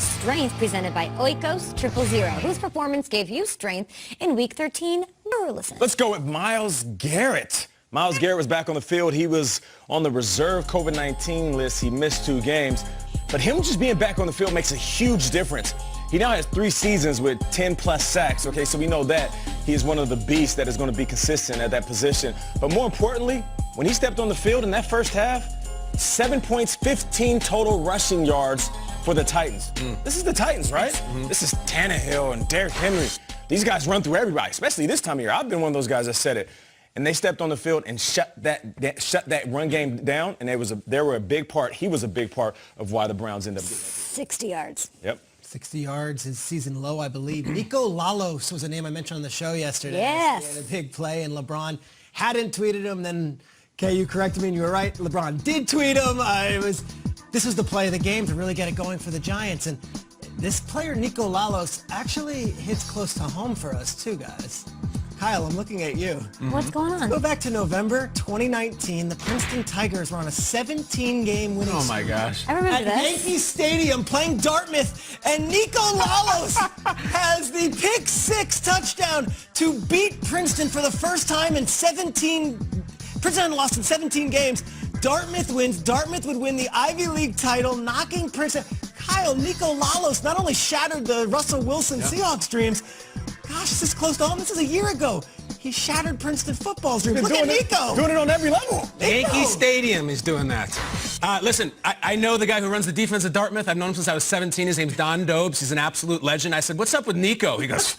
Strength presented by Oikos 000, whose performance gave you strength in Week 13. Listen. Let's go with Myles Garrett. Myles Garrett was back on the field. He was on the reserve COVID-19 list. He missed 2 games. But him just being back on the field makes a huge difference. He now has 3 seasons with 10-plus sacks. Okay, so we know that he is one of the beasts that is going to be consistent at that position. But more importantly, when he stepped on the field in that first half, 7 points, 15 total rushing yards for the Titans. This is the Titans, right? This is Tannehill and Derrick Henry. These guys run through everybody, especially this time of year. I've been one of those guys that said it. And they stepped on the field and shut that run game down, and he was a big part of why the Browns ended up getting it. 60 yards. Yep. 60 yards, his season low, I believe. Nico Lalos was a name I mentioned on the show yesterday. Yes. He had a big play, and LeBron hadn't tweeted him. Then, okay, you corrected me, and you were right. LeBron did tweet him. This was the play of the game to really get it going for the Giants. And this player, Nico Lalos, actually hits close to home for us, too, guys. Kyle, I'm looking at you. What's going on? Let's go back to November 2019. The Princeton Tigers were on a 17-game winning streak. Oh, my gosh. I remember At this. Yankee Stadium playing Dartmouth, and Nico Lalos has the pick-6 touchdown to beat Princeton for the first time in 17. Princeton hadn't lost in 17 games. Dartmouth wins. Dartmouth would win the Ivy League title, knocking Princeton. Kyle, Nico Lalos not only shattered the Russell Wilson Seahawks dreams. Gosh, this is close to home. This is a year ago. He shattered Princeton football's dreams. Look at Nico. Doing it on every level. Yankee Stadium is doing that. Listen, I know the guy who runs the defense at Dartmouth. I've known him since I was 17. His name's Don Dobes. He's an absolute legend. I said, what's up with Nico? He goes,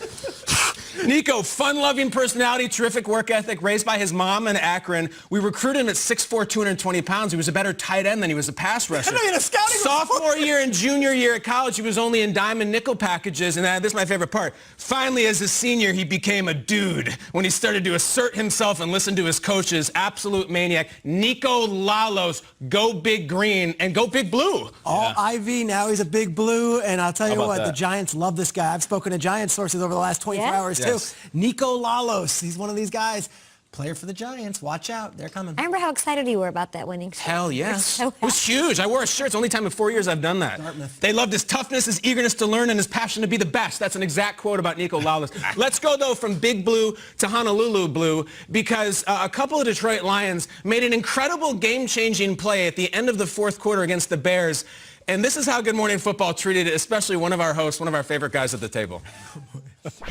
Nico, fun-loving personality, terrific work ethic, raised by his mom in Akron. We recruited him at 6'4", 220 pounds. He was a better tight end than he was a pass rusher. Sophomore year and junior year at college, he was only in dime and nickel packages, and this is my favorite part. Finally, as a senior, he became a dude when he started to assert himself and listen to his coaches. Absolute maniac. Nico Lalos, go big green and go big blue. All Ivy, now he's a big blue, and I'll tell you what, the Giants love this guy. I've spoken to Giants sources over the last 24 hours, too. Nico Lalos, he's one of these guys. Player for the Giants. Watch out. They're coming. I remember how excited you were about that winning streak. Hell yes. So it was huge. I wore a shirt. It's the only time in 4 years I've done that. Dartmouth. They loved his toughness, his eagerness to learn, and his passion to be the best. That's an exact quote about Nico Lalos. Let's go, though, from Big Blue to Honolulu Blue, because a couple of Detroit Lions made an incredible game-changing play at the end of the 4th quarter against the Bears. And this is how Good Morning Football treated it, especially one of our hosts, one of our favorite guys at the table.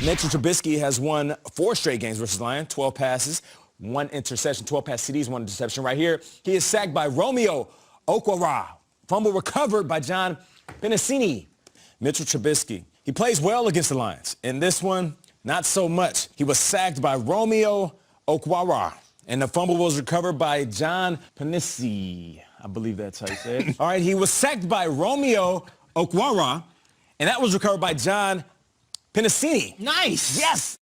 Mitchell Trubisky has won 4 straight games versus Lions, 12 passes, 1 interception, 12 pass CDs, 1 interception. Right here, he is sacked by Romeo Okwara. Fumble recovered by John Penisini. Mitchell Trubisky, he plays well against the Lions. In this one, not so much. He was sacked by Romeo Okwara, and the fumble was recovered by John Penisini. I believe that's how you say it. All right, he was sacked by Romeo Okwara, and that was recovered by John Penisini. Nice. Yes.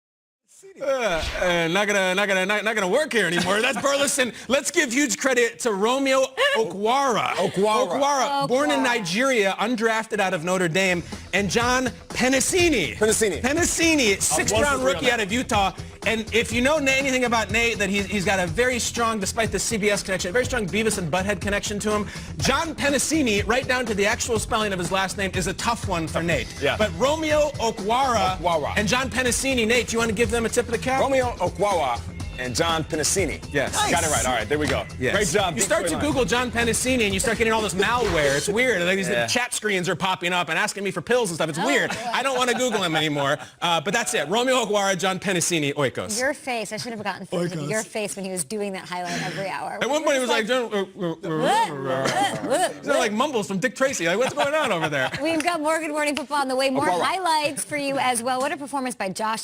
Not gonna work here anymore. That's Burleson. Let's give huge credit to Romeo Okwara. Okwara, born in Nigeria, undrafted out of Notre Dame, and John Penisini. Penisini, 6th-round rookie out of Utah. And if you know anything about Nate, that he's got a very strong, despite the CBS connection, a very strong Beavis and Butthead connection to him. John Penisini, right down to the actual spelling of his last name, is a tough one for Nate. Yeah. But Romeo Okwara and John Penisini, Nate, do you want to give them a tip of the cap? Romeo Okwara and John Penisini. Yes. Nice. Got it right. All right, there we go. Yes. Great job. You start to Google John Penisini and you start getting all this malware. It's weird. Like these chat screens are popping up and asking me for pills and stuff. It's weird. I don't want to Google him anymore. But that's it. Romeo Okwara, John Penisini, Oikos. Your face, I should have gotten through to your face when he was doing that highlight every hour. At one point he was like, like mumbles from Dick Tracy. Like, what's going on over there? We've got more Good Morning Football on the way. More highlights for you as well. What a performance by Josh.